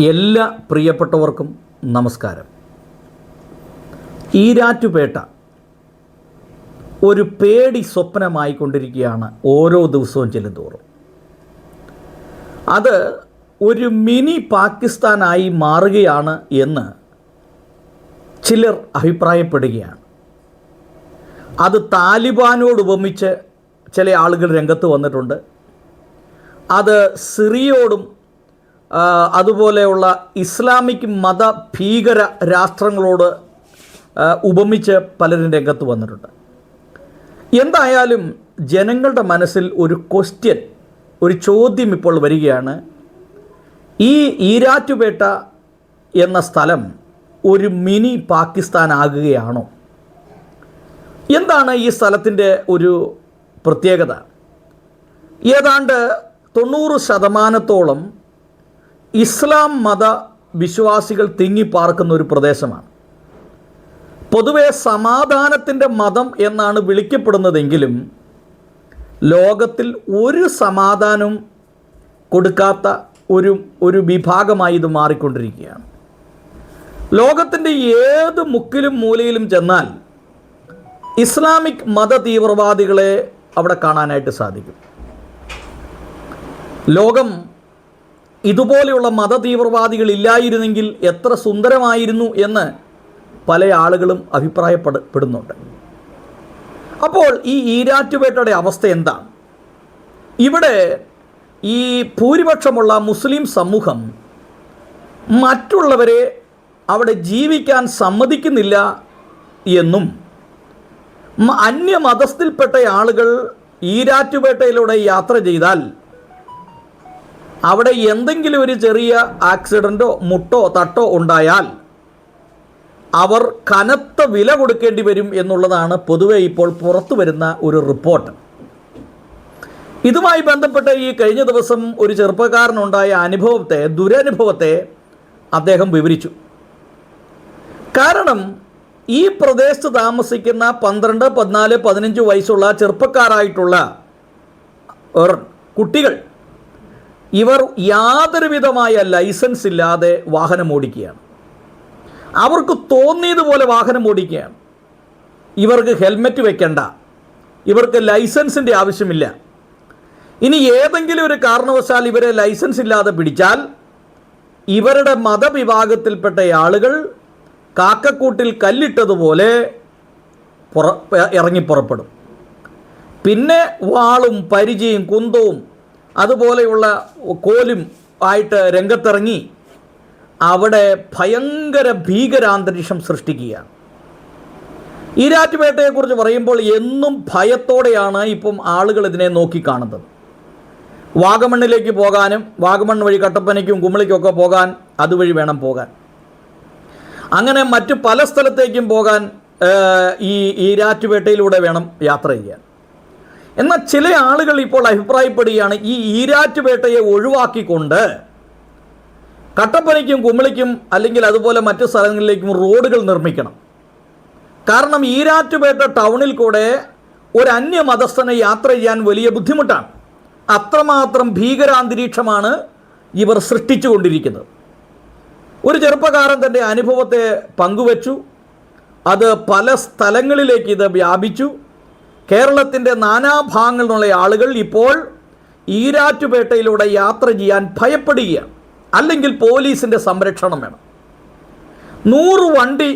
എല്ലാ പ്രിയപ്പെട്ടവർക്കും നമസ്കാരം. ഈരാറ്റുപേട്ട ഒരു പേടി സ്വപ്നമായിക്കൊണ്ടിരിക്കുകയാണ് ഓരോ ദിവസവും ചെല്ലുന്തോറും. അത് ഒരു മിനി പാകിസ്ഥാനായി മാറുകയാണ് എന്ന് ചിലർ അഭിപ്രായപ്പെടുകയാണ്. അത് താലിബാനോട് ഉപമിച്ച് ചില ആളുകൾ രംഗത്ത് വന്നിട്ടുണ്ട്. അത് സിറിയയോടും അതുപോലെയുള്ള ഇസ്ലാമിക് മത ഭീകര രാഷ്ട്രങ്ങളോട് ഉപമിച്ച് പലരും രംഗത്ത് വന്നിട്ടുണ്ട്. എന്തായാലും ജനങ്ങളുടെ മനസ്സിൽ ഒരു ചോദ്യം ഇപ്പോൾ വരികയാണ്. ഈ ഈരാറ്റുപേട്ട എന്ന സ്ഥലം ഒരു മിനി പാകിസ്ഥാൻ ആകുകയാണോ? എന്താണ് ഈ സ്ഥലത്തിൻ്റെ ഒരു പ്രത്യേകത? ഏതാണ്ട് 90% ഇസ്ലാം മത വിശ്വാസികൾ തിങ്ങിപ്പാർക്കുന്ന ഒരു പ്രദേശമാണ്. പൊതുവെ സമാധാനത്തിൻ്റെ മതം എന്നാണ് വിളിക്കപ്പെടുന്നതെങ്കിലും ലോകത്തിൽ ഒരു സമാധാനവും കൊടുക്കാത്ത ഒരു വിഭാഗമായി ഇത് മാറിക്കൊണ്ടിരിക്കുകയാണ്. ലോകത്തിൻ്റെ ഏത് മുക്കിലും മൂലയിലും ചെന്നാൽ ഇസ്ലാമിക് മത തീവ്രവാദികളെ അവിടെ കാണാനായിട്ട് സാധിക്കും. ലോകം ഇതുപോലെയുള്ള മത തീവ്രവാദികൾ ഇല്ലായിരുന്നെങ്കിൽ എത്ര സുന്ദരമായിരുന്നു എന്ന് പല ആളുകളും അഭിപ്രായപ്പെടുന്നുണ്ട്. അപ്പോൾ ഈ ഈരാറ്റുപേട്ടയുടെ അവസ്ഥ എന്താണ്? ഇവിടെ ഈ ഭൂരിപക്ഷമുള്ള മുസ്ലിം സമൂഹം മറ്റുള്ളവരെ അവിടെ ജീവിക്കാൻ സമ്മതിക്കുന്നില്ല എന്നും അന്യമതസ്ഥയിൽപ്പെട്ട ആളുകൾ ഈരാറ്റുപേട്ടയിലൂടെ യാത്ര ചെയ്താൽ അവിടെ എന്തെങ്കിലും ഒരു ചെറിയ ആക്സിഡൻറ്റോ മുട്ടോ തട്ടോ ഉണ്ടായാൽ അവർ കനത്ത വില കൊടുക്കേണ്ടി വരും എന്നുള്ളതാണ് പൊതുവെ ഇപ്പോൾ പുറത്തു വരുന്ന ഒരു റിപ്പോർട്ട്. ഇതുമായി ബന്ധപ്പെട്ട് ഈ കഴിഞ്ഞ ദിവസം ഒരു ചെറുപ്പക്കാരനുണ്ടായ ദുരനുഭവത്തെ അദ്ദേഹം വിവരിച്ചു. കാരണം ഈ പ്രദേശത്ത് താമസിക്കുന്ന 12, 14, 15 വയസ്സുള്ള ചെറുപ്പക്കാരായിട്ടുള്ള കുട്ടികൾ ഇവർ യാതൊരുവിധമായ ലൈസൻസ് ഇല്ലാതെ വാഹനം ഓടിക്കുകയാണ്. അവർക്ക് തോന്നിയതുപോലെ വാഹനം ഓടിക്കുകയാണ്. ഇവർക്ക് ഹെൽമെറ്റ് വെക്കണ്ട, ഇവർക്ക് ലൈസൻസിൻ്റെ ആവശ്യമില്ല. ഇനി ഏതെങ്കിലും ഒരു കാരണവശാൽ ഇവരെ ലൈസൻസ് ഇല്ലാതെ പിടിച്ചാൽ ഇവരുടെ മതവിഭാഗത്തിൽപ്പെട്ട ആളുകൾ കാക്കക്കൂട്ടിൽ കല്ലിട്ടതുപോലെ ഇറങ്ങിപ്പുറപ്പെടും. പിന്നെ വാളും പരിചയും കുന്തവും അതുപോലെയുള്ള കോലും ആയിട്ട് രംഗത്തിറങ്ങി അവിടെ ഭയങ്കര ഭീകരാന്തരീക്ഷം സൃഷ്ടിക്കുകയാണ്. ഈരാറ്റുപേട്ടയെക്കുറിച്ച് പറയുമ്പോൾ എന്നും ഭയത്തോടെയാണ് ഇപ്പം ആളുകൾ ഇതിനെ നോക്കിക്കാണുന്നത്. വാഗമണ്ണിലേക്ക് പോകാനും വാഗമൺ വഴി കട്ടപ്പനയ്ക്കും കുമളിക്കൊക്കെ പോകാൻ അതുവഴി വേണം പോകാൻ. അങ്ങനെ മറ്റു പല സ്ഥലത്തേക്കും പോകാൻ ഈ ഈരാറ്റുപേട്ടയിലൂടെ വേണം യാത്ര ചെയ്യാൻ. എന്നാൽ ചില ആളുകൾ ഇപ്പോൾ അഭിപ്രായപ്പെടുകയാണ് ഈ ഈരാറ്റുപേട്ടയെ ഒഴിവാക്കിക്കൊണ്ട് കട്ടപ്പനയ്ക്കും കുമളിക്കും അല്ലെങ്കിൽ അതുപോലെ മറ്റു സ്ഥലങ്ങളിലേക്കും റോഡുകൾ നിർമ്മിക്കണം. കാരണം ഈരാറ്റുപേട്ട ടൗണിൽ കൂടെ ഒരു അന്യമതസ്ഥനെ യാത്ര ചെയ്യാൻ വലിയ ബുദ്ധിമുട്ടാണ്. അത്രമാത്രം ഭീകരാന്തരീക്ഷമാണ് ഇവർ സൃഷ്ടിച്ചുകൊണ്ടിരിക്കുന്നത്. ഒരു ചെറുപ്പക്കാരൻ തൻ്റെ അനുഭവത്തെ പങ്കുവച്ചു. അത് പല സ്ഥലങ്ങളിലേക്ക് ഇത് വ്യാപിച്ചു. കേരളത്തിൻ്റെ നാനാഭാഗങ്ങളിൽ നിന്നുള്ള ആളുകൾ ഇപ്പോൾ ഈരാറ്റുപേട്ടയിലൂടെ യാത്ര ചെയ്യാൻ ഭയപ്പെടുകയാണ്. അല്ലെങ്കിൽ പോലീസിൻ്റെ സംരക്ഷണം വേണം. 100 വണ്ടി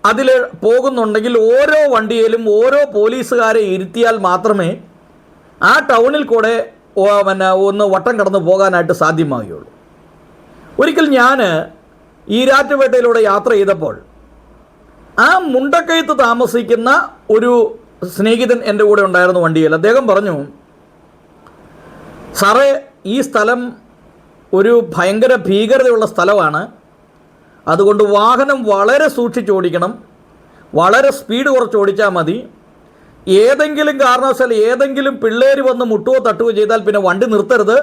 അതിൽ പോകുന്നുണ്ടെങ്കിൽ ഓരോ വണ്ടിയിലും ഓരോ പോലീസുകാരെ ഇരുത്തിയാൽ മാത്രമേ ആ ടൗണിൽ കൂടെ ഒന്ന് വട്ടം കടന്ന് പോകാനായിട്ട് സാധ്യമാവുകയുള്ളൂ. ഒരിക്കൽ ഞാൻ ഈരാറ്റുപേട്ടയിലൂടെ യാത്ര ചെയ്തപ്പോൾ ആ മുണ്ടക്കയത്ത് താമസിക്കുന്ന ഒരു സ്നേഹിതൻ എൻ്റെ കൂടെ ഉണ്ടായിരുന്നു വണ്ടിയിൽ. അദ്ദേഹം പറഞ്ഞു, സാറേ, ഈ സ്ഥലം ഒരു ഭയങ്കര ഭീകരതയുള്ള സ്ഥലമാണ്. അതുകൊണ്ട് വാഹനം വളരെ സൂക്ഷിച്ചോടിക്കണം, വളരെ സ്പീഡ് കുറച്ച് ഓടിച്ചാൽ മതി. ഏതെങ്കിലും കാരണവശാൽ ഏതെങ്കിലും പിള്ളേർ വന്ന് മുട്ടുകയോ തട്ടുകയോ ചെയ്താൽ പിന്നെ വണ്ടി നിർത്തരുത്,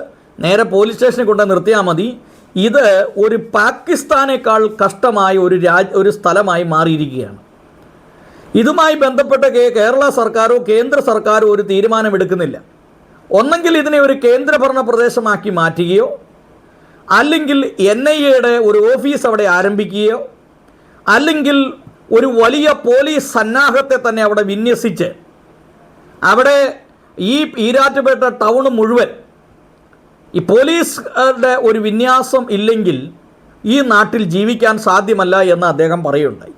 നേരെ പോലീസ് സ്റ്റേഷനിൽ കൊണ്ട് നിർത്തിയാൽ മതി. ഇത് ഒരു പാകിസ്ഥാനേക്കാൾ കഷ്ടമായ ഒരു സ്ഥലമായി മാറിയിരിക്കുകയാണ്. ഇതുമായി ബന്ധപ്പെട്ട കേരള സർക്കാരോ കേന്ദ്ര സർക്കാരോ ഒരു തീരുമാനമെടുക്കുന്നില്ല. ഒന്നെങ്കിൽ ഇതിനെ ഒരു കേന്ദ്രഭരണ പ്രദേശമാക്കി മാറ്റുകയോ അല്ലെങ്കിൽ NIA ഒരു ഓഫീസ് അവിടെ ആരംഭിക്കുകയോ അല്ലെങ്കിൽ ഒരു വലിയ പോലീസ് സന്നാഹത്തെ തന്നെ അവിടെ വിന്യസിച്ച് അവിടെ ഈ ഈരാറ്റുപേട്ട ടൗൺ മുഴുവൻ ഈ പോലീസുടെ ഒരു വിന്യാസം ഇല്ലെങ്കിൽ ഈ നാട്ടിൽ ജീവിക്കാൻ സാധ്യമല്ല എന്ന് അദ്ദേഹം പറയുകയുണ്ടായി.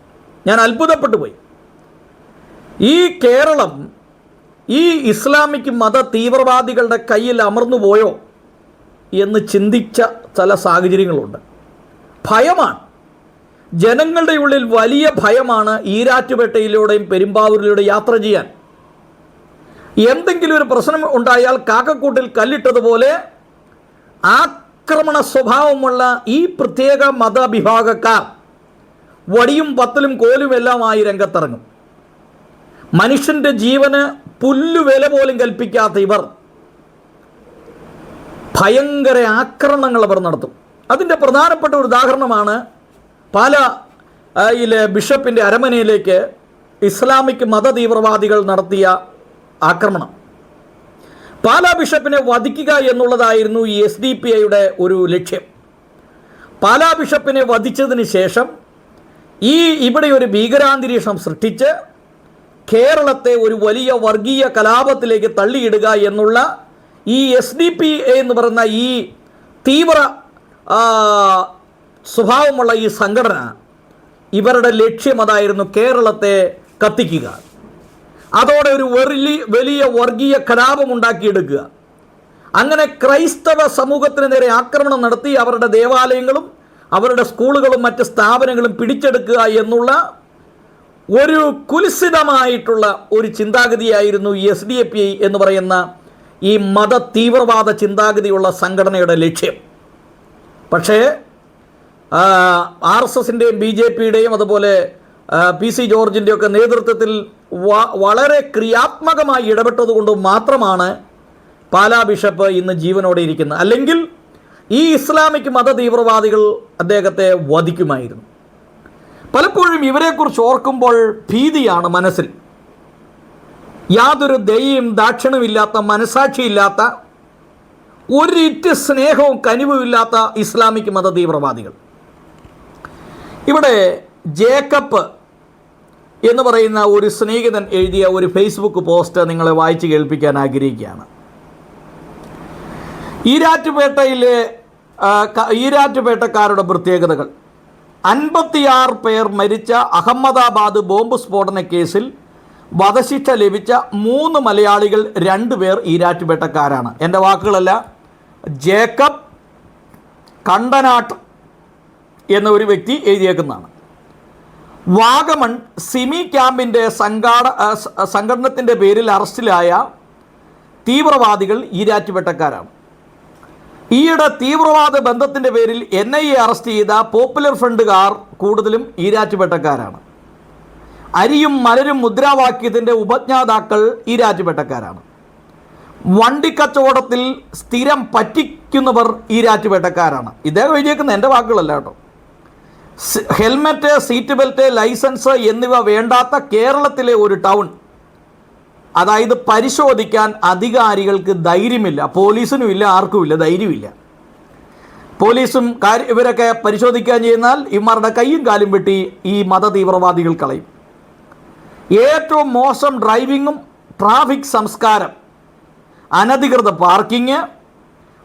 ഞാൻ അത്ഭുതപ്പെട്ടു പോയി. ഈ കേരളം ഈ ഇസ്ലാമിക് മത തീവ്രവാദികളുടെ കയ്യിൽ അമർന്നുപോയോ എന്ന് ചിന്തിച്ച ചില സാഹചര്യങ്ങളുണ്ട്. ഭയമാണ്, ജനങ്ങളുടെ ഉള്ളിൽ വലിയ ഭയമാണ് ഈരാറ്റുപേട്ടയിലൂടെയും പെരുമ്പാവൂരിലൂടെയും യാത്ര ചെയ്യാൻ. എന്തെങ്കിലും ഒരു പ്രശ്നം ഉണ്ടായാൽ കാക്കക്കൂട്ടിൽ കല്ലിട്ടതുപോലെ ആക്രമണ സ്വഭാവമുള്ള ഈ പ്രത്യേക മതവിഭാഗക്കാർ വടിയും പത്തലും കോലും എല്ലാമായി രംഗത്തിറങ്ങും. മനുഷ്യൻ്റെ ജീവന് പുല്ലുവില പോലും കൽപ്പിക്കാത്ത ഇവർ ഭയങ്കര ആക്രമണങ്ങൾ അവർ നടത്തും. അതിൻ്റെ പ്രധാനപ്പെട്ട ഒരു ഉദാഹരണമാണ് പാലായിലെ ബിഷപ്പിൻ്റെ അരമനയിലേക്ക് ഇസ്ലാമിക് മത തീവ്രവാദികൾ നടത്തിയ ആക്രമണം. പാലാ ബിഷപ്പിനെ വധിക്കുക എന്നുള്ളതായിരുന്നു ഈ SDPIയുടെ ഒരു ലക്ഷ്യം. പാലാ ബിഷപ്പിനെ വധിച്ചതിന് ശേഷം ഇവിടെ ഒരു ഭീകരാന്തരീക്ഷം സൃഷ്ടിച്ച് കേരളത്തെ ഒരു വലിയ വർഗീയ കലാപത്തിലേക്ക് തള്ളിയിടുക എന്നുള്ള ഈ SDPI എന്ന് പറയുന്ന ഈ തീവ്ര സ്വഭാവമുള്ള ഈ സംഘടന, ഇവരുടെ ലക്ഷ്യം അതായിരുന്നു കേരളത്തെ കത്തിക്കുക, അതോടെ ഒരു വലിയ വർഗീയ കലാപം ഉണ്ടാക്കിയെടുക്കുക. അങ്ങനെ ക്രൈസ്തവ സമൂഹത്തിന് നേരെ ആക്രമണം നടത്തി അവരുടെ ദേവാലയങ്ങളും അവരുടെ സ്കൂളുകളും മറ്റ് സ്ഥാപനങ്ങളും പിടിച്ചെടുക്കുക എന്നുള്ള ഒരു കുൽസിതമായിട്ടുള്ള ഒരു ചിന്താഗതിയായിരുന്നു ഈ SDPI എന്ന് പറയുന്ന ഈ മത തീവ്രവാദ ചിന്താഗതിയുള്ള സംഘടനയുടെ ലക്ഷ്യം. പക്ഷേ RSSൻ്റെയും BJPയുടെയും അതുപോലെ PC ജോർജിൻ്റെയൊക്കെ നേതൃത്വത്തിൽ വളരെ ക്രിയാത്മകമായി ഇടപെട്ടതുകൊണ്ട് മാത്രമാണ് പാലാ ബിഷപ്പ് ഇന്ന് ജീവനോടെ ഇരിക്കുന്നത്. അല്ലെങ്കിൽ ഈ ഇസ്ലാമിക് മത തീവ്രവാദികൾ അദ്ദേഹത്തെ വധിക്കുമായിരുന്നു. പലപ്പോഴും ഇവരെക്കുറിച്ച് ഓർക്കുമ്പോൾ ഭീതിയാണ് മനസ്സിൽ. യാതൊരു ദയയും ദാക്ഷിണ്യമില്ലാത്ത, മനസാക്ഷിയില്ലാത്ത, ഒരിറ്റ് സ്നേഹവും കനിവുമില്ലാത്ത ഇസ്ലാമിക് മത തീവ്രവാദികൾ. ഇവിടെ ജേക്കബ് എന്ന് പറയുന്ന ഒരു സ്നേഹിതൻ എഴുതിയ ഒരു ഫേസ്ബുക്ക് പോസ്റ്റ് നിങ്ങളെ വായിച്ച് കേൾപ്പിക്കാൻ ആഗ്രഹിക്കുകയാണ്. ഈരാറ്റുപേട്ടക്കാരുടെ പ്രത്യേകതകൾ. 56 പേർ മരിച്ച അഹമ്മദാബാദ് ബോംബ് സ്ഫോടന കേസിൽ വധശിക്ഷ ലഭിച്ച 3 മലയാളികൾ, 2 പേർ ഈരാറ്റുപേട്ടക്കാരാണ്. എൻ്റെ വാക്കുകളല്ല, ജേക്കബ് കണ്ടനാട്ട് എന്ന ഒരു വ്യക്തി എഴുതിയേക്കുന്നതാണ്. വാഗമൺ സിമി ക്യാമ്പിൻ്റെ സംഘടനത്തിൻ്റെ പേരിൽ അറസ്റ്റിലായ തീവ്രവാദികൾ ഈരാറ്റുപേട്ടക്കാരാണ്. ഈയിടെ തീവ്രവാദ ബന്ധത്തിൻ്റെ പേരിൽ NIA അറസ്റ്റ് ചെയ്ത പോപ്പുലർ ഫ്രണ്ടുകാർ കൂടുതലും ഈരാറ്റുപേട്ടക്കാരാണ്. അരിയും മലരും മുദ്രാവാക്യത്തിൻ്റെ ഉപജ്ഞാതാക്കൾ ഈരാറ്റുപേട്ടക്കാരാണ്. വണ്ടിക്കച്ചവടത്തിൽ സ്ഥിരം പറ്റിക്കുന്നവർ ഈരാറ്റുപേട്ടക്കാരാണ്. ഇദ്ദേഹം എഴുതിയേക്കുന്ന എൻ്റെ വാക്കുകളല്ല കേട്ടോ. ഹെൽമെറ്റ്, സീറ്റ് ബെൽറ്റ്, ലൈസൻസ് എന്നിവ വേണ്ടാത്ത കേരളത്തിലെ ഒരു ടൗൺ, അതായത് പരിശോധിക്കാൻ അധികാരികൾക്ക് ധൈര്യമില്ല. പോലീസിനും ഇല്ല, ആർക്കുമില്ല, ധൈര്യമില്ല. പോലീസും ഇവരൊക്കെ പരിശോധിക്കാൻ ചെയ്യുന്നാൽ ഇവന്മാരുടെ കൈയും കാലും വെട്ടി ഈ മത തീവ്രവാദികൾ കളയും. ഏറ്റവും മോശം ഡ്രൈവിങ്ങും ട്രാഫിക് സംസ്കാരം, അനധികൃത പാർക്കിങ്,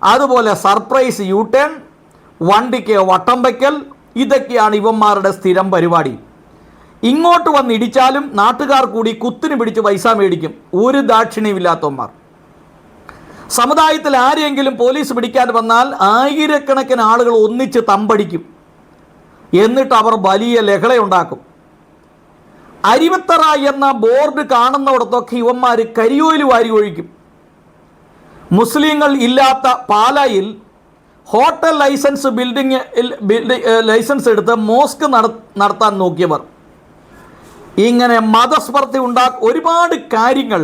അതുപോലെ സർപ്രൈസ് U-ടേൺ, വണ്ടിക്ക് വട്ടം വയ്ക്കൽ, ഇതൊക്കെയാണ് ഇവന്മാരുടെ സ്ഥിരം പരിപാടി. ഇങ്ങോട്ട് വന്നിടിച്ചാലും നാട്ടുകാർ കൂടി കുത്തിന് പിടിച്ച് പൈസ മേടിക്കും. ഒരു ദാക്ഷിണ്യമില്ലാത്തവന്മാർ. സമുദായത്തിൽ ആരെയെങ്കിലും പോലീസ് പിടിക്കാൻ വന്നാൽ ആയിരക്കണക്കിന് ആളുകൾ ഒന്നിച്ച് തമ്പടിക്കും. എന്നിട്ട് അവർ വലിയ ലഹളയുണ്ടാക്കും. അരിവത്തറ എന്ന ബോർഡ് കാണുന്നിടത്തൊക്കെ ഇവന്മാർ കരിയോയിൽ വാരി ഒഴിക്കും. മുസ്ലിങ്ങൾ ഇല്ലാത്ത പാലായിൽ ഹോട്ടൽ ലൈസൻസ് ലൈസൻസ് എടുത്ത് മോസ്ക് നടത്താൻ നോക്കിയവർ. ഇങ്ങനെ മതസ്പർദ്ധ ഒരുപാട് കാര്യങ്ങൾ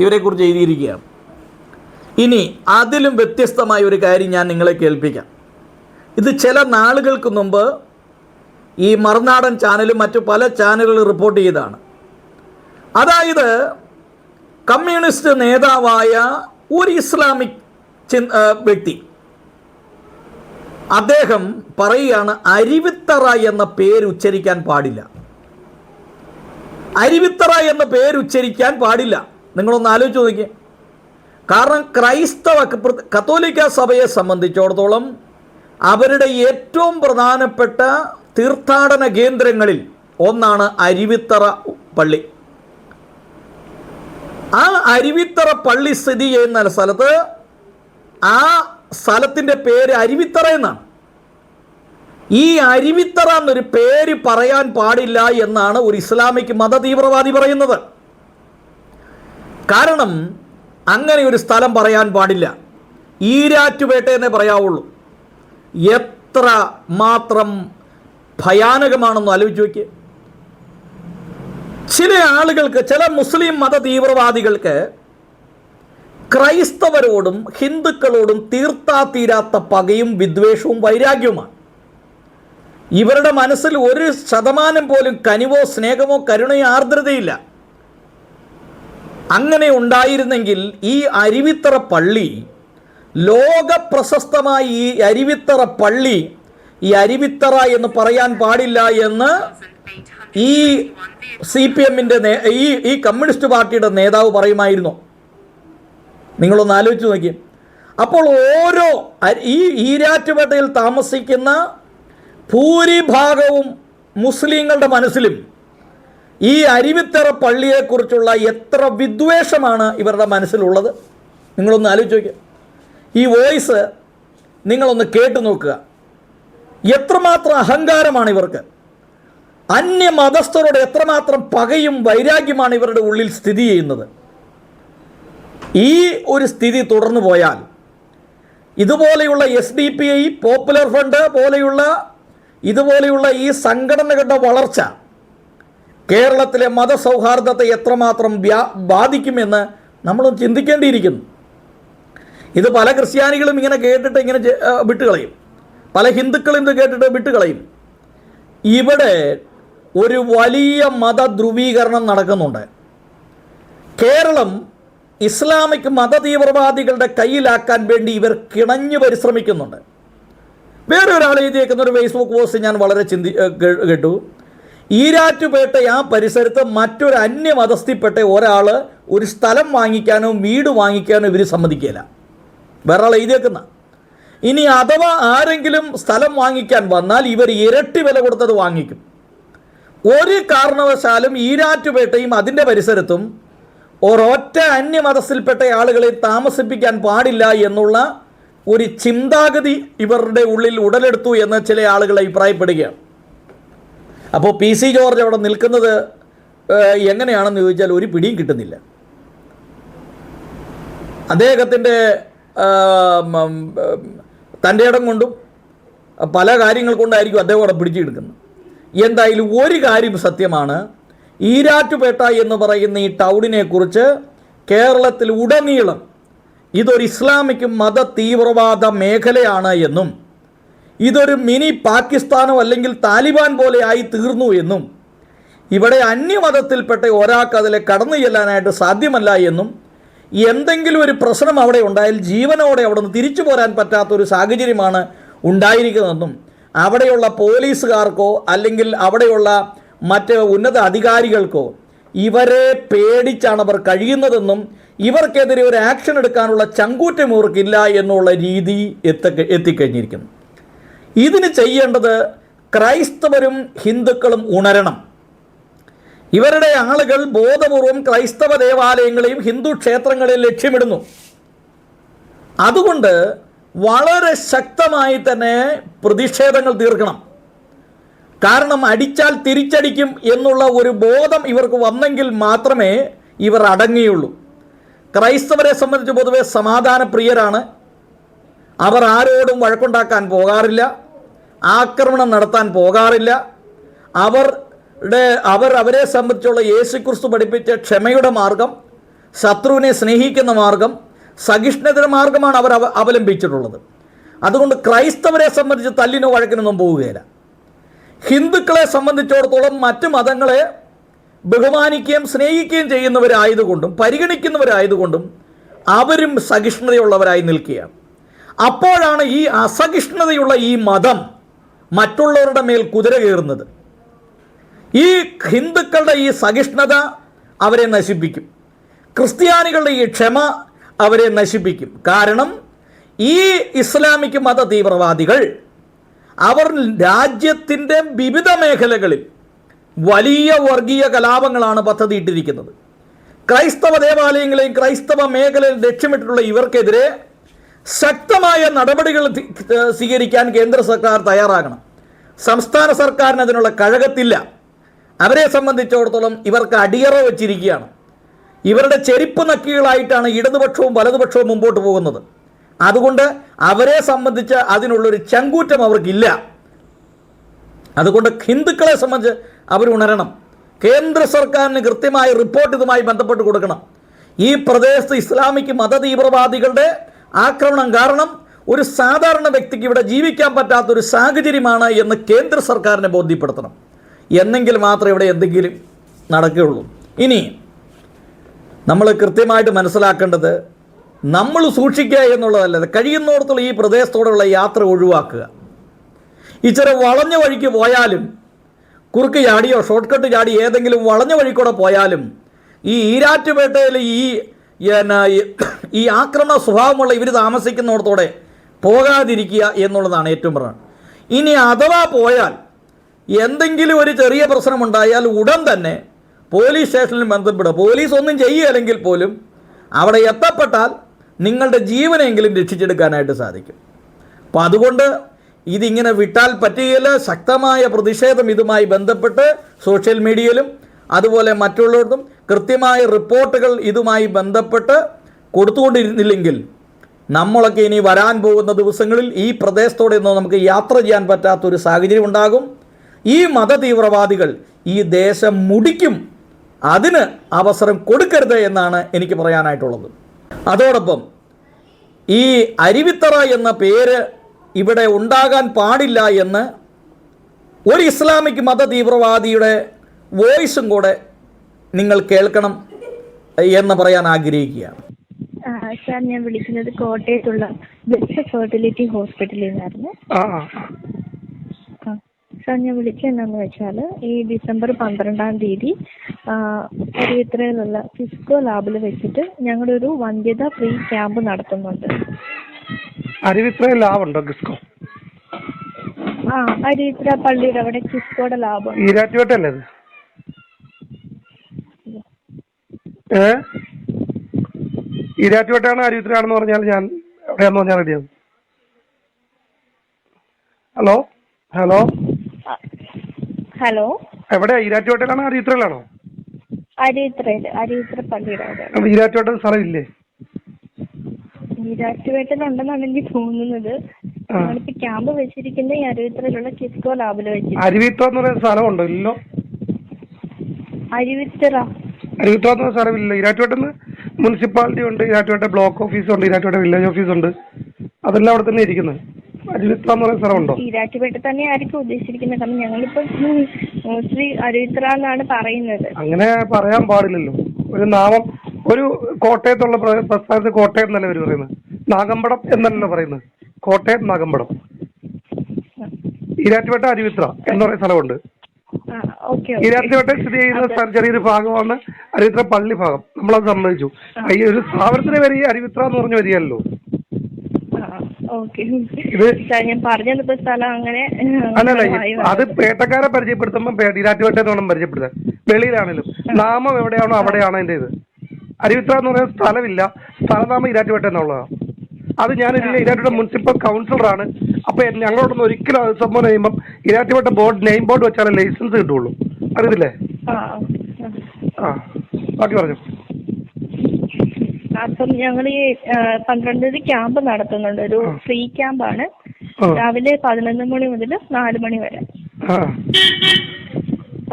ഇവരെക്കുറിച്ച് എഴുതിയിരിക്കുകയാണ്. ഇനി അതിലും വ്യത്യസ്തമായ ഒരു കാര്യം ഞാൻ നിങ്ങളെ കേൾപ്പിക്കാം. ഇത് ചില നാളുകൾക്ക് മുമ്പ് ഈ മറുനാടൻ ചാനലും മറ്റു പല ചാനലുകൾ റിപ്പോർട്ട് ചെയ്തതാണ്. അതായത് കമ്മ്യൂണിസ്റ്റ് നേതാവായ ഒരു ഇസ്ലാമിക് വ്യക്തി അദ്ദേഹം പറയുകയാണ് അരുവിത്തറ എന്ന പേര് ഉച്ചരിക്കാൻ പാടില്ല. അരുവിത്തറ എന്ന പേര് ഉച്ചരിക്കാൻ പാടില്ല. നിങ്ങളൊന്ന് ആലോചിച്ച് നോക്കിയേ. കാരണം ക്രൈസ്തവ കത്തോലിക്ക സഭയെ സംബന്ധിച്ചിടത്തോളം അവരുടെ ഏറ്റവും പ്രധാനപ്പെട്ട തീർത്ഥാടന കേന്ദ്രങ്ങളിൽ ഒന്നാണ് അരുവിത്തറ പള്ളി. ആ അരുവിത്തറ പള്ളി സ്ഥിതി ചെയ്യുന്ന സ്ഥലത്ത് ആ സ്ഥലത്തിൻ്റെ പേര് അരുവിത്തറ എന്നാണ്. ഈ അരുവിത്തറ എന്നൊരു പേര് പറയാൻ പാടില്ല എന്നാണ് ഒരു ഇസ്ലാമിക് മത തീവ്രവാദി പറയുന്നത്. കാരണം അങ്ങനെ ഒരു സ്ഥലം പറയാൻ പാടില്ല. ഈരാറ്റുപേട്ട എന്നേ പറയാവുള്ളൂ. എത്ര മാത്രം ഭയാനകമാണെന്ന് ആലോചിച്ച് നോക്കിയേ. ചില ആളുകൾക്ക്, ചില മുസ്ലിം മത തീവ്രവാദികൾക്ക് ക്രൈസ്തവരോടും ഹിന്ദുക്കളോടും തീർത്താത്തീരാത്ത പകയും വിദ്വേഷവും വൈരാഗ്യവുമാണ്. ഇവരുടെ മനസ്സിൽ 1% പോലും കനിവോ സ്നേഹമോ കരുണയോ ആർദ്രതയില്ല. അങ്ങനെ ഉണ്ടായിരുന്നെങ്കിൽ ഈ അരുവിത്തറ പള്ളി, ലോക പ്രശസ്തമായ ഈ അരുവിത്തറ പള്ളി, ഈ അരുവിത്തറ എന്ന് പറയാൻ പാടില്ല എന്ന് ഈ CPM-ൻ്റെ ഈ കമ്മ്യൂണിസ്റ്റ് പാർട്ടിയുടെ നേതാവ് പറയുമായിരുന്നു. നിങ്ങളൊന്ന് ആലോചിച്ച് നോക്കി. അപ്പോൾ ഓരോ ഈ ഈരാറ്റുപേട്ടയിൽ താമസിക്കുന്ന ഭൂരിഭാഗവും മുസ്ലിങ്ങളുടെ മനസ്സിലും ഈ അരുവിത്തറ പള്ളിയെക്കുറിച്ചുള്ള എത്ര വിദ്വേഷമാണ് ഇവരുടെ മനസ്സിലുള്ളത്. നിങ്ങളൊന്ന് ആലോചിച്ച് നോക്കുക. ഈ വോയിസ് നിങ്ങളൊന്ന് കേട്ടു നോക്കുക. എത്രമാത്രം അഹങ്കാരമാണ് ഇവർക്ക്. അന്യമതസ്ഥരോട് എത്രമാത്രം പകയും വൈരാഗ്യമാണ് ഇവരുടെ ഉള്ളിൽ സ്ഥിതി ചെയ്യുന്നത്. ഈ ഒരു സ്ഥിതി തുടർന്നു പോയാൽ ഇതുപോലെയുള്ള SDPI, പോപ്പുലർ ഫ്രണ്ട് പോലെയുള്ള ഇതുപോലെയുള്ള ഈ സംഘടനകളുടെ വളർച്ച കേരളത്തിലെ മതസൗഹാർദ്ദത്തെ എത്രമാത്രം ബാധിക്കുമെന്ന് നമ്മൾ ചിന്തിക്കേണ്ടിയിരിക്കുന്നു. ഇത് പല ക്രിസ്ത്യാനികളും ഇങ്ങനെ കേട്ടിട്ട് ഇങ്ങനെ വിട്ടുകളയും, പല ഹിന്ദുക്കളും ഇത് കേട്ടിട്ട് വിട്ടുകളയും. ഇവിടെ ഒരു വലിയ മത ധ്രുവീകരണം നടക്കുന്നുണ്ട്. കേരളം ഇസ്ലാമിക് മത തീവ്രവാദികളുടെ കയ്യിലാക്കാൻ വേണ്ടി ഇവർ കിണഞ്ഞു പരിശ്രമിക്കുന്നുണ്ട്. വേറെ ഒരാൾ എഴുതിയേക്കുന്ന ഒരു ഫേസ്ബുക്ക് പോസ്റ്റ് ഞാൻ വളരെ കേട്ടു. ഈരാറ്റുപേട്ട ആ പരിസരത്ത് മറ്റൊരു അന്യമതസ്ഥിൽപ്പെട്ട ഒരാൾ ഒരു സ്ഥലം വാങ്ങിക്കാനോ വീട് വാങ്ങിക്കാനോ ഇവർ സമ്മതിക്കില്ല. വേറെ ആൾ എഴുതിയേക്കുന്ന. ഇനി അഥവാ ആരെങ്കിലും സ്ഥലം വാങ്ങിക്കാൻ വന്നാൽ ഇവർ ഇരട്ടി വില കൊടുത്തത് വാങ്ങിക്കും. ഒരു കാരണവശാലും ഈരാറ്റുപേട്ടയും അതിൻ്റെ പരിസരത്തും ഒരൊറ്റ അന്യമതസ്ഥിൽപ്പെട്ട ആളുകളെ താമസിപ്പിക്കാൻ പാടില്ല എന്നുള്ള ഒരു ചിന്താഗതി ഇവരുടെ ഉള്ളിൽ ഉടലെടുത്തു എന്ന് ചില ആളുകൾ അഭിപ്രായപ്പെടുകയാണ്. അപ്പോൾ PC ജോർജ് അവിടെ നിൽക്കുന്നത് എങ്ങനെയാണെന്ന് ചോദിച്ചാൽ ഒരു പിടിയും കിട്ടുന്നില്ല. അദ്ദേഹത്തിൻ്റെ തൻ്റെ ഇടം കൊണ്ടും പല കാര്യങ്ങൾ കൊണ്ടായിരിക്കും അദ്ദേഹം അവിടെ പിടിച്ചെടുക്കുന്നത്. എന്തായാലും ഒരു കാര്യം സത്യമാണ്, ഈരാറ്റുപേട്ട എന്ന് പറയുന്ന ഈ ടൗണിനെ കുറിച്ച് കേരളത്തിൽ ഉടനീളം ഇതൊരു ഇസ്ലാമിക് മത തീവ്രവാദ മേഖലയാണ് എന്നും ഇതൊരു മിനി പാകിസ്ഥാനോ അല്ലെങ്കിൽ താലിബാൻ പോലെ ആയി തീർന്നു എന്നും ഇവിടെ അന്യമതത്തിൽപ്പെട്ട ഒരാൾക്ക് അതിലെ കടന്നു ചെല്ലാനായിട്ട് സാധ്യമല്ല എന്നും എന്തെങ്കിലും ഒരു പ്രശ്നം അവിടെ ഉണ്ടായാൽ ജീവനോടെ അവിടെ നിന്ന് തിരിച്ചു പോരാൻ പറ്റാത്തൊരു സാഹചര്യമാണ് ഉണ്ടായിരിക്കുന്നതെന്നും അവിടെയുള്ള പോലീസുകാർക്കോ അല്ലെങ്കിൽ അവിടെയുള്ള മറ്റ് ഉന്നത അധികാരികൾക്കോ ഇവരെ പേടിച്ചാണ് അവർ കഴിയുന്നതെന്നും ഇവർക്കെതിരെ ഒരു ആക്ഷൻ എടുക്കാനുള്ള ചങ്കൂറ്റം ഇവർക്കില്ല എന്നുള്ള രീതി എത്തിക്കഴിഞ്ഞിരിക്കുന്നു. ഇതിന് ചെയ്യേണ്ടത് ക്രൈസ്തവരും ഹിന്ദുക്കളും ഉണരണം. ഇവരുടെ ആളുകൾ ബോധപൂർവം ക്രൈസ്തവ ദേവാലയങ്ങളെയും ഹിന്ദു ക്ഷേത്രങ്ങളെയും ലക്ഷ്യമിടുന്നു. അതുകൊണ്ട് വളരെ ശക്തമായി തന്നെ പ്രതിഷേധങ്ങൾ തീർക്കണം. കാരണം അടിച്ചാൽ തിരിച്ചടിക്കും എന്നുള്ള ഒരു ബോധം ഇവർക്ക് വന്നെങ്കിൽ മാത്രമേ ഇവർ അടങ്ങുകയുള്ളൂ. ക്രൈസ്തവരെ സംബന്ധിച്ച് പൊതുവെ സമാധാനപ്രിയരാണ്. അവർ ആരോടും വഴക്കുണ്ടാക്കാൻ പോകാറില്ല, ആക്രമണം നടത്താൻ പോകാറില്ല. അവരെ സംബന്ധിച്ചുള്ള യേശുക്രിസ്തു പഠിപ്പിച്ച ക്ഷമയുടെ മാർഗം, ശത്രുവിനെ സ്നേഹിക്കുന്ന മാർഗം, സഹിഷ്ണുതയുടെ മാർഗമാണ് അവർ അവലംബിച്ചിട്ടുള്ളത്. അതുകൊണ്ട് ക്രൈസ്തവരെ സംബന്ധിച്ച് തല്ലിനോ വഴക്കിനൊന്നും പോവുകയില്ല. ഹിന്ദുക്കളെ സംബന്ധിച്ചിടത്തോളം മറ്റു മതങ്ങളെ ബഹുമാനിക്കുകയും സ്നേഹിക്കുകയും ചെയ്യുന്നവരായതുകൊണ്ടും പരിഗണിക്കുന്നവരായതുകൊണ്ടും അവരും സഹിഷ്ണുതയുള്ളവരായി നിൽക്കുകയാണ്. അപ്പോഴാണ് ഈ അസഹിഷ്ണുതയുള്ള ഈ മതം മറ്റുള്ളവരുടെ മേൽ കുതിര കയറുന്നത്. ഈ ഹിന്ദുക്കളുടെ ഈ സഹിഷ്ണുത അവരെ നശിപ്പിക്കും. ക്രിസ്ത്യാനികളുടെ ഈ ക്ഷമ അവരെ നശിപ്പിക്കും. കാരണം ഈ ഇസ്ലാമിക് മത തീവ്രവാദികൾ അവർ രാജ്യത്തിൻ്റെ വിവിധ മേഖലകളിൽ വലിയ വർഗീയ കലാപങ്ങളാണ് പദ്ധതിയിട്ടിരിക്കുന്നത്. ക്രൈസ്തവ ദേവാലയങ്ങളെയും ക്രൈസ്തവ മേഖലയിൽ ലക്ഷ്യമിട്ടിട്ടുള്ള ഇവർക്കെതിരെ ശക്തമായ നടപടികൾ സ്വീകരിക്കാൻ കേന്ദ്ര സർക്കാർ തയ്യാറാകണം. സംസ്ഥാന സർക്കാരിന് അതിനുള്ള കഴകത്തില്ല. അവരെ സംബന്ധിച്ചിടത്തോളം ഇവർക്ക് അടിയറ വച്ചിരിക്കുകയാണ്. ഇവരുടെ ചെരുപ്പ് നക്കികളായിട്ടാണ് ഇടതുപക്ഷവും വലതുപക്ഷവും മുമ്പോട്ട് പോകുന്നത്. അതുകൊണ്ട് അവരെ സംബന്ധിച്ച് അതിനുള്ളൊരു ചങ്കൂറ്റം അവർക്കില്ല. അതുകൊണ്ട് ഹിന്ദുക്കളെ സംബന്ധിച്ച് അവരുണരണം. കേന്ദ്ര സർക്കാരിന് കൃത്യമായ റിപ്പോർട്ട് ഇതുമായി ബന്ധപ്പെട്ട് കൊടുക്കണം. ഈ പ്രദേശത്ത് ഇസ്ലാമിക് മത തീവ്രവാദികളുടെ ആക്രമണം കാരണം ഒരു സാധാരണ വ്യക്തിക്ക് ഇവിടെ ജീവിക്കാൻ പറ്റാത്തൊരു സാഹചര്യമാണ് എന്ന് കേന്ദ്ര സർക്കാരിനെ ബോധ്യപ്പെടുത്തണം. എന്നെങ്കിൽ മാത്രമേ ഇവിടെ എന്തെങ്കിലും നടക്കുകയുള്ളൂ. ഇനി നമ്മൾ കൃത്യമായിട്ട് മനസ്സിലാക്കേണ്ടത് നമ്മൾ സൂക്ഷിക്കുക എന്നുള്ളതല്ല, കഴിയുന്നിടത്തോളം ഈ പ്രദേശത്തോടുള്ള യാത്ര ഒഴിവാക്കുക. ഇച്ചിരി വളഞ്ഞ വഴിക്ക് പോയാലും, കുറുക്ക് ചാടിയോ ഷോർട്ട് കട്ട് ചാടി ഏതെങ്കിലും വളഞ്ഞ വഴിക്കൂടെ പോയാലും ഈ ഈരാറ്റുപേട്ടയിൽ ഈ ആക്രമണ സ്വഭാവമുള്ള ഇവർ താമസിക്കുന്നിടത്തോടെ പോകാതിരിക്കുക എന്നുള്ളതാണ് ഏറ്റവും പ്രധാനം. ഇനി അഥവാ പോയാൽ എന്തെങ്കിലും ഒരു ചെറിയ പ്രശ്നമുണ്ടായാൽ ഉടൻ തന്നെ പോലീസ് സ്റ്റേഷനിൽ ബന്ധപ്പെടുക. പോലീസ് ഒന്നും ചെയ്യുകയില്ലെങ്കിൽ പോലും അവിടെ എത്തപ്പെട്ടാൽ നിങ്ങളുടെ ജീവനെങ്കിലും രക്ഷിച്ചെടുക്കാനായിട്ട് സാധിക്കും. അപ്പോൾ അതുകൊണ്ട് ഇതിങ്ങനെ വിട്ടാൽ പറ്റുകയില്ല. ശക്തമായ പ്രതിഷേധം ഇതുമായി ബന്ധപ്പെട്ട് സോഷ്യൽ മീഡിയയിലും അതുപോലെ മറ്റുള്ളവർക്കും കൃത്യമായ റിപ്പോർട്ടുകൾ ഇതുമായി ബന്ധപ്പെട്ട് കൊടുത്തുകൊണ്ടിരുന്നില്ലെങ്കിൽ നമ്മളൊക്കെ ഇനി വരാൻ പോകുന്ന ദിവസങ്ങളിൽ ഈ പ്രദേശത്തോടെ ഒന്നും നമുക്ക് യാത്ര ചെയ്യാൻ പറ്റാത്തൊരു സാഹചര്യം ഉണ്ടാകും. ഈ മത തീവ്രവാദികൾ ഈ ദേശം മുടിക്കും. അതിന് അവസരം കൊടുക്കരുത് എന്നാണ് എനിക്ക് പറയാനായിട്ടുള്ളത്. അതോടൊപ്പം ഈ അരുവിത്തറ എന്ന പേര് ഇവിടെ ഉണ്ടാകാൻ പാടില്ല എന്ന് ഒരു ഇസ്ലാമിക് മത തീവ്രവാദിയുടെ വോയിസും കൂടെ നിങ്ങൾ കേൾക്കണം എന്ന് പറയാൻ ആഗ്രഹിക്കുകയാണ്. സാർ, ഞാൻ വിളിക്കുന്നത് കോട്ടയത്തുള്ള ബെസ്റ്റ് ഫെർട്ടിലിറ്റി ഹോസ്പിറ്റലിൽ നിന്നായിരുന്നു. സാർ, ഞാൻ വിളിച്ചതെന്നു വെച്ചാൽ ഈ ഡിസംബർ 12-ാം തീയതി അരുവിത്തറയിലുള്ള ഫിസ്കോ ലാബിൽ വെച്ചിട്ട് ഞങ്ങളൊരു വന്ധ്യത ഫ്രീ ക്യാമ്പ് നടത്തുന്നുണ്ട്. അരുവിത്തറയിൽ ലാബുണ്ടോ? കിസ്കോ? അരുവിത്തറ പള്ളിയുടെ അവിടെ കിസ്കോയുടെ ലാബ്. ഈരാറ്റുപേട്ടല്ലേ അത്? ഈരാറ്റുപേട്ടാണ് അരുവിത്തറയാണെന്ന് പറഞ്ഞാൽ ഞാൻ എവിടെയാന്ന് പറഞ്ഞാൽ റെഡിയാവും. ഹലോ ഹലോ ഹലോ, എവിടെയാ? ഈരാറ്റുപേട്ടയിലാണോ അരുവിത്തറയിലാണോ? അരുവിത്തറ പള്ളിയുടെ അവിടെ. ഈരാറ്റുപേട്ട സ്ഥലമില്ലേ? ഈരാറ്റുപേട്ടയിലുണ്ടെന്നാണ് എനിക്ക് തോന്നുന്നത്. ഞങ്ങളിപ്പോ ക്യാമ്പ് വെച്ചിരിക്കുന്ന ഈ അരുവിത്തറയിലുള്ള കിസ്കോ ലാബിൽ വെച്ചിട്ട്. അരുവിത്തറ എന്ന് പറയുന്ന സ്ഥലമുണ്ടോ? ഇല്ലോ. അരുവിത്തറ എന്ന് പറഞ്ഞ സ്ഥലമില്ല. ഈരാറ്റുപേട്ടെന്ന് മുനിസിപ്പാലിറ്റി ഉണ്ട്, ഈരാറ്റുപേട്ട ബ്ലോക്ക് ഓഫീസ് ഉണ്ട്, ഈരാറ്റുപേട്ട വില്ലേജ് ഓഫീസ് ഉണ്ട്. അതെല്ലാം അവിടെ തന്നെ ഇരിക്കുന്നത്. അരുവിത്തറ എന്ന് പറയുന്ന സ്ഥലമുണ്ടോ? ഈരാറ്റുപേട്ട തന്നെ ആയിരിക്കും ഉദ്ദേശിച്ചിരിക്കുന്നത്. കാരണം ഞങ്ങളിപ്പോ മോസ്റ്റ്ലി അരുവിത്തറ എന്നാണ് പറയുന്നത്. അങ്ങനെ പറയാൻ പാടില്ലല്ലോ. ഒരു നാമം, ഒരു കോട്ടയത്തുള്ള പ്രസ്ഥാനത്ത് കോട്ടയം എന്നല്ല അവർ പറയുന്നത്, നാഗമ്പടം എന്നല്ലല്ലോ പറയുന്നത്. കോട്ടയം നാഗമ്പടം. ഈരാറ്റുപേട്ട അരുവിത്തറ എന്ന് പറയുന്ന സ്ഥലമുണ്ട്. ഈരാറ്റുപേട്ട സ്ഥിതി ചെയ്യുന്ന ചെറിയൊരു ഭാഗമാണ് അരുവിത്തറ പള്ളി ഭാഗം. നമ്മളത് സമ്മതിച്ചു. ഈ ഒരു സ്ഥാപനത്തിന് വരെ ഈ അരുവിത്തറ എന്ന് പറഞ്ഞ് വരികയല്ലോ. അല്ലല്ല, അത് പേട്ടക്കാരെ പരിചയപ്പെടുത്തുമ്പോൾ ഈരാറ്റുപേട്ട എന്ന് വേണം പരിചയപ്പെടുത്താൻ. വെളിയിലാണേലും നാമം എവിടെയാണോ അവിടെയാണ് അതിൻ്റെ ഇത്. അരുവിത്തറ എന്ന് പറയുന്ന സ്ഥലമില്ല, സ്ഥലനാമം ഈരാറ്റുപേട്ട എന്നുള്ളതാണ്. അത് ഞാനിതിൽ ഈരാറ്റുപേട്ട മുനിസിപ്പൽ കൗൺസിലറാണ്. അപ്പൊ ഞങ്ങളോടൊന്ന് ഒരിക്കലും അത് സംഭവം ചെയ്യുമ്പം ഈരാറ്റുപേട്ട നെയിം ബോർഡ് വെച്ചാലേ ലൈസൻസ് കിട്ടുള്ളൂ. അറിയത്തില്ലേ? ബാക്കി പറഞ്ഞു. അപ്പം ഞങ്ങൾ ഈ 12 ക്യാമ്പ് നടത്തുന്നുണ്ട്. ഒരു ഫ്രീ ക്യാമ്പാണ്. രാവിലെ 11 മണി മുതൽ 4 മണി വരെ.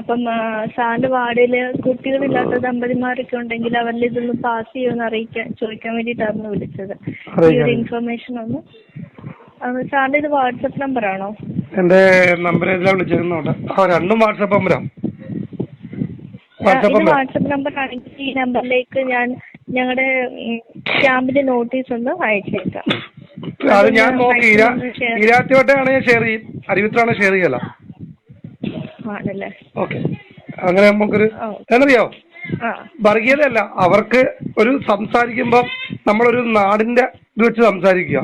അപ്പം സാറിന്റെ വാർഡില് കുട്ടികളില്ലാത്ത ദമ്പതിമാരൊക്കെ ഉണ്ടെങ്കിൽ അവരിൽ ഇതൊന്ന് പാസ് ചെയ്യുമെന്ന് ചോദിക്കാൻ വേണ്ടിയിട്ടായിരുന്നു വിളിച്ചത്. ഈ ഒരു ഇൻഫർമേഷൻ ഒന്ന്. സാറിന്റെ ഇത് വാട്സപ്പ് നമ്പർ ആണോ? എന്റെ നമ്പർ രണ്ടും വാട്സപ്പ് നമ്പറാണ്. വാട്സപ്പ് നമ്പർ ആണെങ്കിൽ ഈ നമ്പറിലേക്ക് ഞാൻ ഞങ്ങളുടെ ക്യാമ്പിന്റെ നോട്ടീസ് ഒന്ന് അയച്ചേക്കാം. അത് ഞാൻ നോക്കി ഈരാറ്റുപേട്ടയാണെങ്കിൽ ഞാൻ ഷെയർ ചെയ്യും, അരുവിത്രാണെങ്കിൽ ഷെയർ ചെയ്യല്ല. ആണല്ലേ? ഓക്കെ, അങ്ങനെ നമുക്കൊരു എന്നറിയോ, വർഗീയതയല്ല, അവർക്ക് ഒരു സംസാരിക്കുമ്പോ നമ്മളൊരു നാടിന്റെ ഇത് വെച്ച് സംസാരിക്കുക.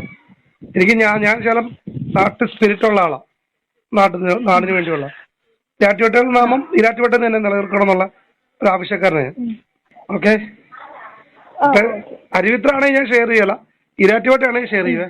എനിക്ക് ഞാൻ ശകലം നാട്ടു സ്പിരിറ്റ് ഉള്ള ആളാ, നാടിന് വേണ്ടിയുള്ള. ഈരാറ്റുപേട്ട നാമം ഈരാറ്റുപേട്ട തന്നെ നിലനിർത്തണം എന്നുള്ള ഒരു ആവശ്യക്കാരനാണ്. ഓക്കെ, അരുവിത്രാണെങ്കിൽ ഞാൻ ഷെയർ ചെയ്യല, ഈരാറ്റുപേട്ടയാണെങ്കിൽ ഷെയർ ചെയ്യുവേ.